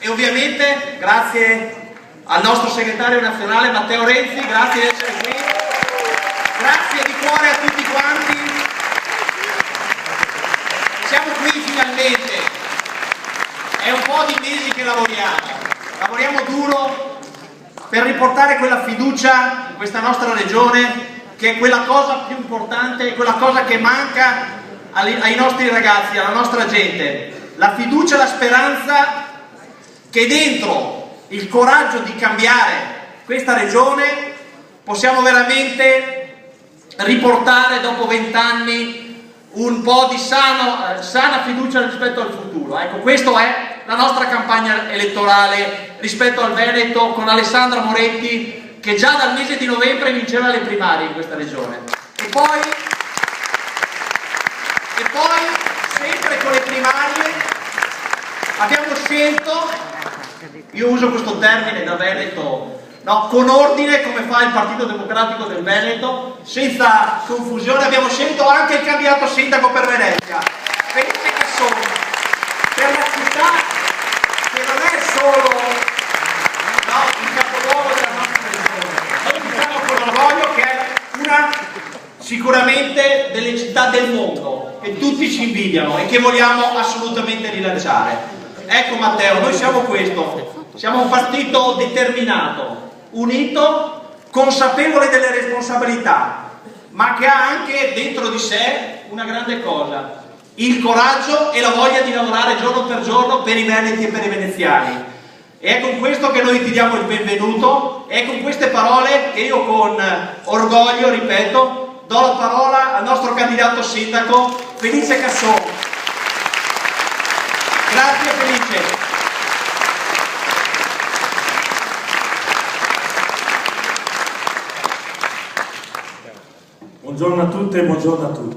E ovviamente grazie al nostro segretario nazionale Matteo Renzi, grazie di essere qui, grazie di cuore a tutti quanti. Siamo qui finalmente, è un po' di mesi che lavoriamo duro per riportare quella fiducia in questa nostra regione, che è quella cosa più importante, quella cosa che manca ai nostri ragazzi, alla nostra gente, la fiducia e la speranza che dentro il coraggio di cambiare questa regione possiamo veramente riportare dopo 20 anni un po' di sana fiducia rispetto al futuro. Ecco, questa è la nostra campagna elettorale rispetto al Veneto, con Alessandra Moretti che già dal mese di novembre vinceva le primarie in questa regione. E poi sempre con le primarie abbiamo scelto, io uso questo termine da Veneto, no, con ordine, come fa il Partito Democratico del Veneto, senza confusione, abbiamo scelto anche il candidato sindaco per Venezia, Felice Casson, per la città che non è solo il capoluogo della nostra regione. Noi diciamo con orgoglio che è una sicuramente delle città del mondo che tutti ci invidiano e che vogliamo assolutamente rilanciare. Ecco Matteo, noi siamo questo, siamo un partito determinato, unito, consapevole delle responsabilità, ma che ha anche dentro di sé una grande cosa: il coraggio e la voglia di lavorare giorno per giorno per i veneti e per i veneziani. E è con questo che noi ti diamo il benvenuto, e è con queste parole che io con orgoglio, ripeto, do la parola al nostro candidato sindaco Felice Casson. Grazie Felice. Buongiorno a tutte e buongiorno a tutti.